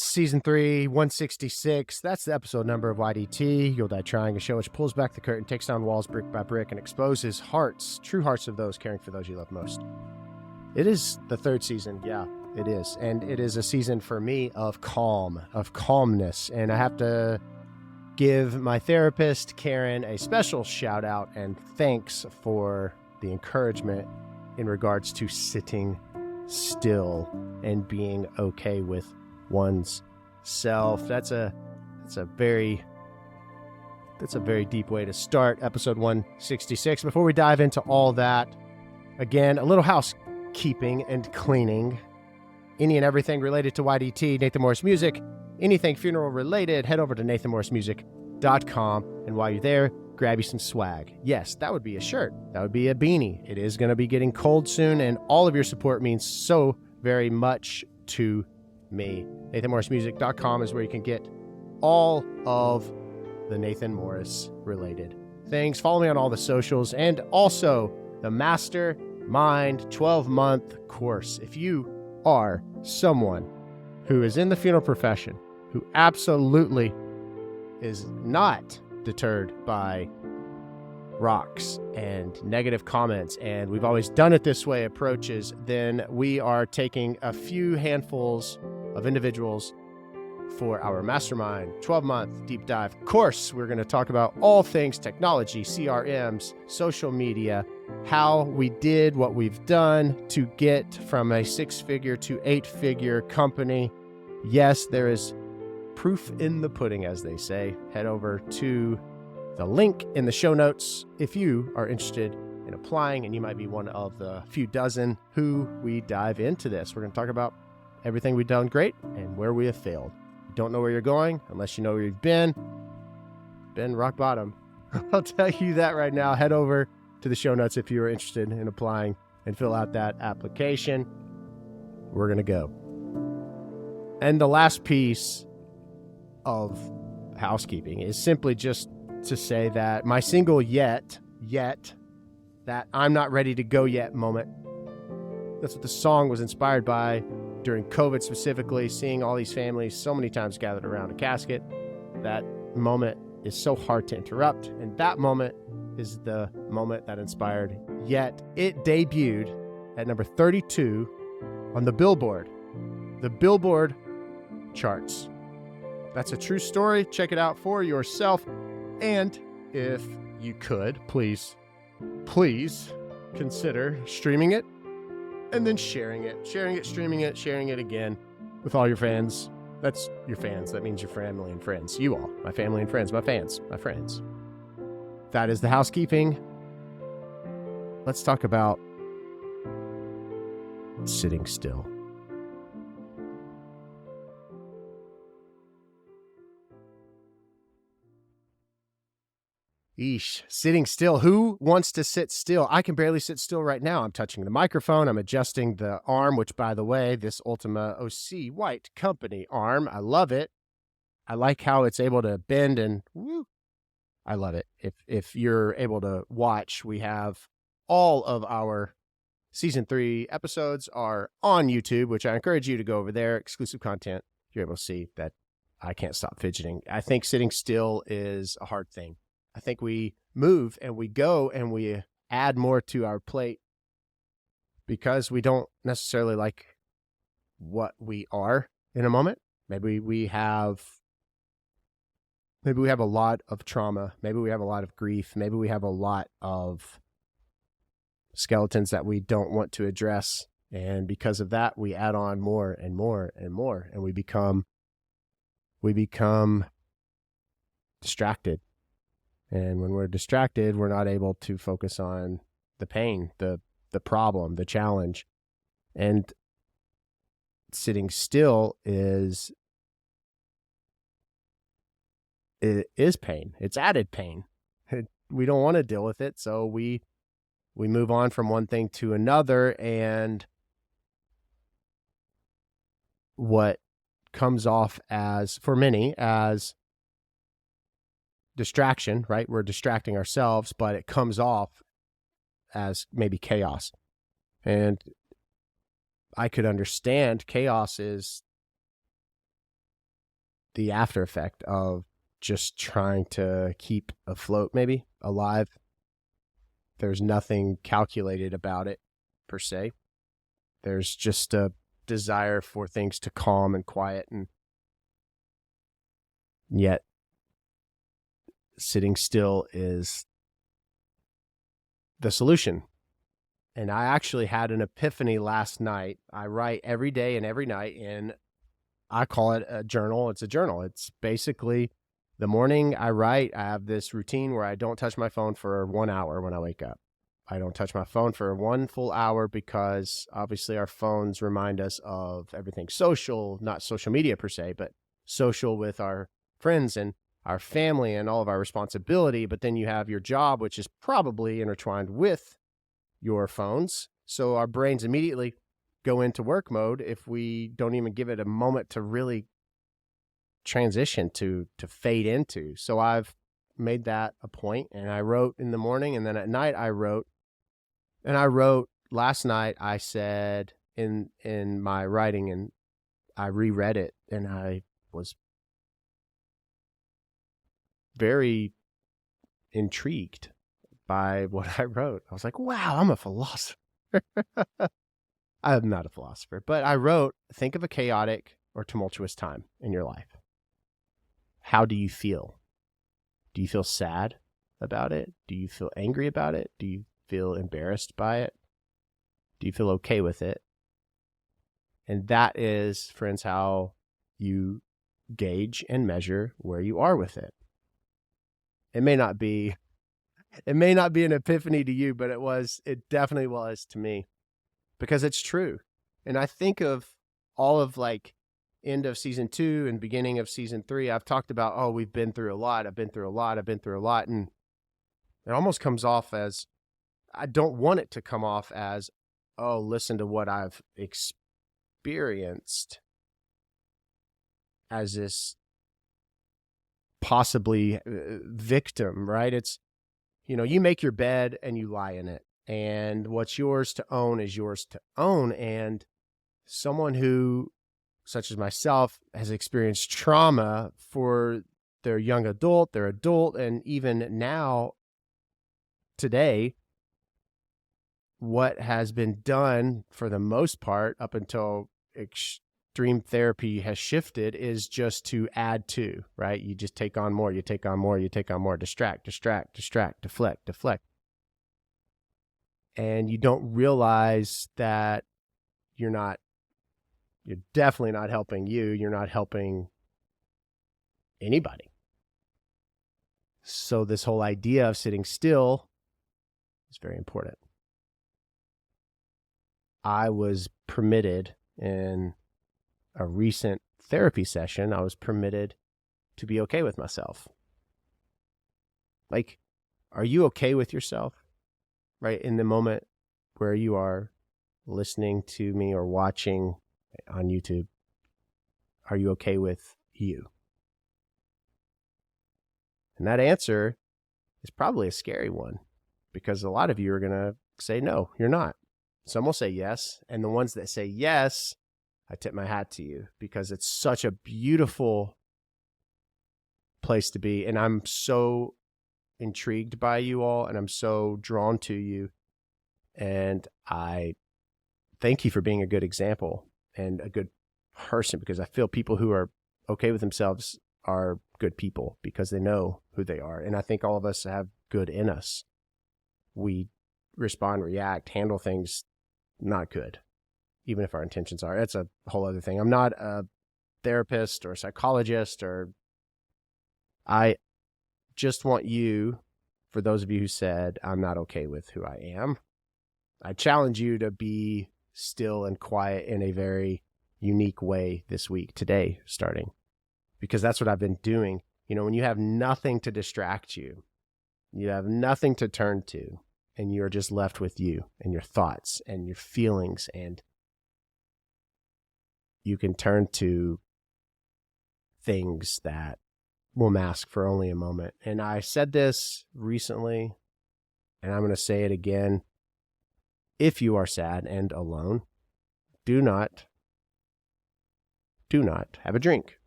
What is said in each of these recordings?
Season 3, 166. That's the episode number of YDT. You'll Die Trying, a show which pulls back the curtain, takes down walls brick by brick, and exposes hearts, true hearts of those caring for those you love most. It is the third season. Yeah, it is. And it is a season for me of calmness. And I have to give my therapist, Karen, a special shout out and thanks for the encouragement in regards to sitting still and being okay with one's self. That's a very deep way to start episode 166. Before we dive into all that, again, a little housekeeping and cleaning. Any and everything related to YDT, Nathan Morris Music, anything funeral related, head over to nathanmorrismusic.com, and while you're there, grab you some swag. Yes, that would be a shirt. That would be a beanie. It is going to be getting cold soon, and all of your support means so very much to me. nathanmorrismusic.com is where you can get all of the Nathan Morris related things. Follow me on all the socials, and also the Mastermind 12-month course. If you are someone who is in the funeral profession, who absolutely is not deterred by rocks and negative comments, and we've always done it this way approaches, then we are taking a few handfuls of individuals for our Mastermind 12-month deep dive course. We're going to talk about all things technology, CRMs, social media, how we did what we've done to get from a 6-figure to 8-figure company. Yes, there is proof in the pudding, as they say. Head over to the link in the show notes if you are interested in applying, and you might be one of the few dozen who we dive into this. We're going to talk about everything we've done great and where we have failed. You don't know where you're going unless you know where you've been rock bottom. I'll tell you that right now. Head over to the show notes if you are interested in applying and fill out that application. We're going to go. And the last piece of housekeeping is simply just to say that my single yet, that I'm not ready to go yet moment. That's what the song was inspired by during COVID, specifically seeing all these families so many times gathered around a casket. That moment is so hard to interrupt. And that moment is the moment that inspired Yet. It debuted at number 32 on the Billboard charts. That's a true story. Check it out for yourself. And if you could, please consider streaming it and then sharing it, streaming it, sharing it again with all your fans. That's your fans. That means your family and friends. You all, my family and friends, my fans, my friends. That is the housekeeping. Let's talk about sitting still. Eesh, sitting still. Who wants to sit still? I can barely sit still right now. I'm touching the microphone. I'm adjusting the arm, which, by the way, this Ultima OC White Company arm, I love it. I like how it's able to bend and woo. I love it. If you're able to watch, we have all of our season 3 episodes are on YouTube, which I encourage you to go over there. Exclusive content. You're able to see that I can't stop fidgeting. I think sitting still is a hard thing. I think we move and we go and we add more to our plate because we don't necessarily like what we are in a moment. Maybe we have a lot of trauma. Maybe we have a lot of grief. Maybe we have a lot of skeletons that we don't want to address. And because of that, we add on more and more and more, and we become distracted. And when we're distracted, we're not able to focus on the pain, the problem, the challenge. And sitting still is pain. It's added pain. We don't want to deal with it, so we move on from one thing to another, and what comes off as, for many, as distraction, right? We're distracting ourselves, but it comes off as maybe chaos. And I could understand chaos is the after effect of just trying to keep afloat, maybe alive. There's nothing calculated about it per se. There's just a desire for things to calm and quiet, and yet sitting still is the solution. And I actually had an epiphany last night. I write every day and every night, and I call it a journal. It's a journal. It's basically the morning I write. I have this routine where I don't touch my phone for 1 hour when I wake up. I don't touch my phone for 1 full hour because obviously our phones remind us of everything social, not social media per se, but social with our friends and our family and all of our responsibility. But then you have your job, which is probably intertwined with your phones. So our brains immediately go into work mode if we don't even give it a moment to really transition to fade into. So I've made that a point, and I wrote in the morning, and then at night I wrote. And I wrote last night, I said in my writing, and I reread it, and I was very intrigued by what I wrote. I was like, wow, I'm a philosopher. I'm not a philosopher, but I wrote, think of a chaotic or tumultuous time in your life. How do you feel? Do you feel sad about it? Do you feel angry about it? Do you feel embarrassed by it? Do you feel okay with it? And that is, friends, how you gauge and measure where you are with it. It may not be an epiphany to you, but it definitely was to me, because it's true. And I think of all of like end of season 2 and beginning of season 3, I've talked about, oh, we've been through a lot. I've been through a lot. And it almost comes off as, I don't want it to come off as, oh, listen to what I've experienced as this possibly victim, right? It's, you make your bed and you lie in it, and what's yours to own is yours to own. And someone who, such as myself, has experienced trauma for their young adult, their adult, and even now, today, what has been done for the most part up until extreme therapy has shifted is just to add to, right? You just take on more, distract, deflect. And you don't realize that you're definitely not helping you. You're not helping anybody. So this whole idea of sitting still is very important. I was permitted in a recent therapy session, I was permitted to be okay with myself. Like, are you okay with yourself? Right? In the moment where you are listening to me or watching on YouTube, are you okay with you? And that answer is probably a scary one, because a lot of you are going to say, no, you're not. Some will say yes. And the ones that say yes, I tip my hat to you, because it's such a beautiful place to be. And I'm so intrigued by you all, and I'm so drawn to you. And I thank you for being a good example and a good person, because I feel people who are okay with themselves are good people because they know who they are. And I think all of us have good in us. We respond, react, handle things not good, even if our intentions are. That's a whole other thing. I'm not a therapist or a psychologist, I just want you, for those of you who said, I'm not okay with who I am, I challenge you to be still and quiet in a very unique way this week, today, starting, because that's what I've been doing. When you have nothing to distract you, you have nothing to turn to, and you're just left with you and your thoughts and your feelings, and you can turn to things that will mask for only a moment. And I said this recently, and I'm going to say it again. If you are sad and alone, do not have a drink.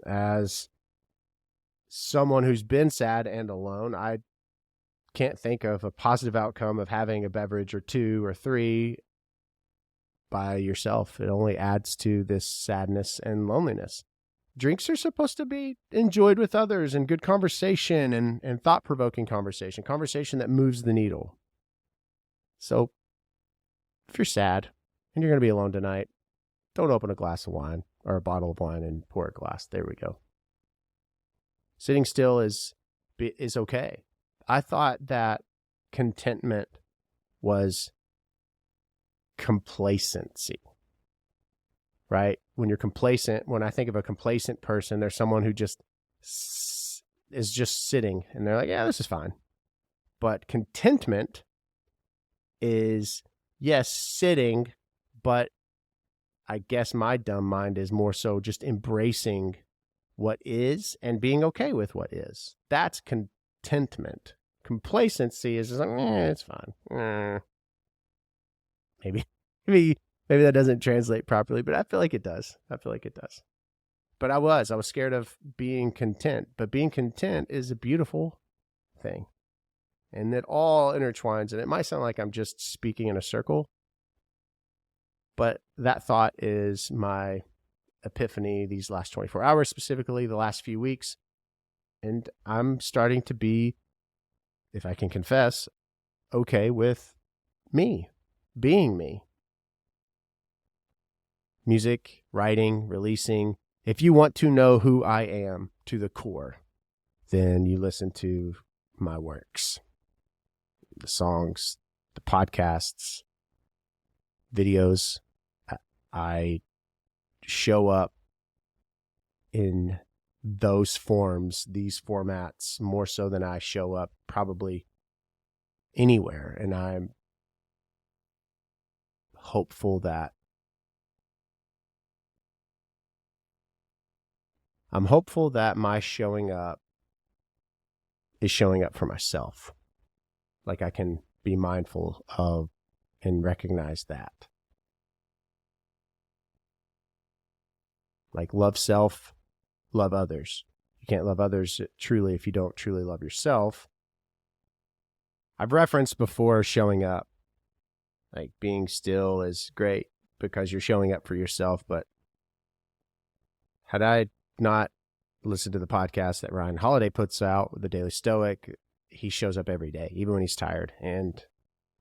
As someone who's been sad and alone, I can't think of a positive outcome of having a beverage or 2 or 3 by yourself. It only adds to this sadness and loneliness. Drinks are supposed to be enjoyed with others and good conversation and thought-provoking conversation that moves the needle. So if you're sad and you're going to be alone tonight, don't open a glass of wine or a bottle of wine and pour a glass. There we go. Sitting still is okay. I thought that contentment was complacency, right? When you're complacent, when I think of a complacent person, there's someone who just is just sitting and they're like, yeah, this is fine. But contentment is, yes, sitting, but I guess my dumb mind is more so just embracing what is and being okay with what is. That's contentment. Complacency is just like, it's fine. Maybe that doesn't translate properly, but I feel like it does. But I was scared of being content, but being content is a beautiful thing. And it all intertwines, and it might sound like I'm just speaking in a circle, but that thought is my epiphany these last 24 hours, specifically the last few weeks. And I'm starting to be, if I can confess, okay with me, being me. Music, writing, releasing. If you want to know who I am to the core, then you listen to my works, the songs, the podcasts, videos. I show up in those forms, these formats, more so than I show up probably anywhere. And I'm hopeful that my showing up is showing up for myself. Like I can be mindful of and recognize that. Like love self, love others. You can't love others truly if you don't truly love yourself. I've referenced before showing up. Like being still is great because you're showing up for yourself. But had I not listened to the podcast that Ryan Holiday puts out, The Daily Stoic, he shows up every day, even when he's tired. And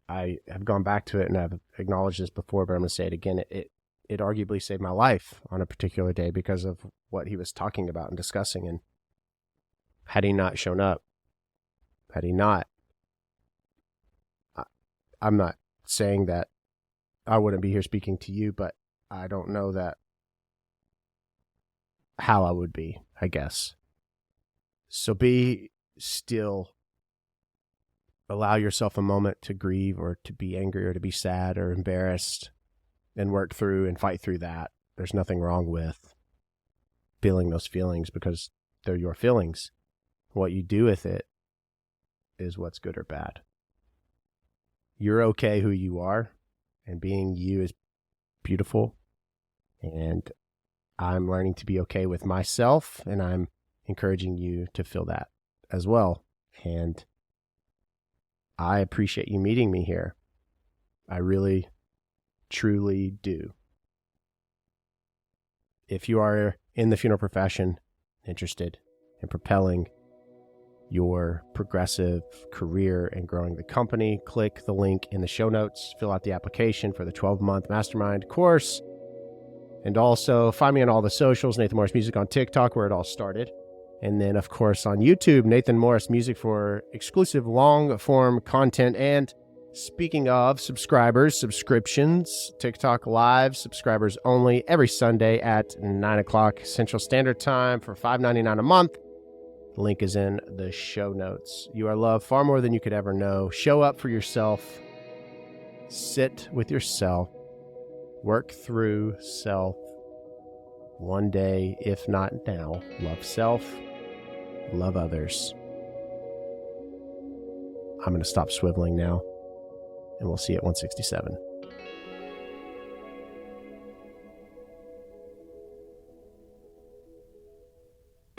I have gone back to it and I've acknowledged this before, but I'm going to say it again. It arguably saved my life on a particular day because of what he was talking about and discussing. And had he not shown up, I'm not saying that I wouldn't be here speaking to you, but I don't know that how I would be, I guess. So be still. Allow yourself a moment to grieve or to be angry or to be sad or embarrassed and work through and fight through that. There's nothing wrong with feeling those feelings because they're your feelings. What you do with it is what's good or bad. You're okay who you are, and being you is beautiful. And I'm learning to be okay with myself, and I'm encouraging you to feel that as well. And I appreciate you meeting me here. I really, truly do. If you are in the funeral profession, interested in propelling your progressive career and growing the company, click the link in the show notes, fill out the application for the 12-month Mastermind course, and also find me on all the socials, Nathan Morris Music on TikTok, where it all started. And then, of course, on YouTube, Nathan Morris Music for exclusive long-form content. And speaking of subscriptions, TikTok Live, subscribers only, every Sunday at 9 o'clock Central Standard Time for $5.99 a month. The link is in the show notes. You are loved far more than you could ever know. Show up for yourself. Sit with yourself. Work through self. One day, if not now, love self. Love others. I'm going to stop swiveling now, and we'll see you at 167.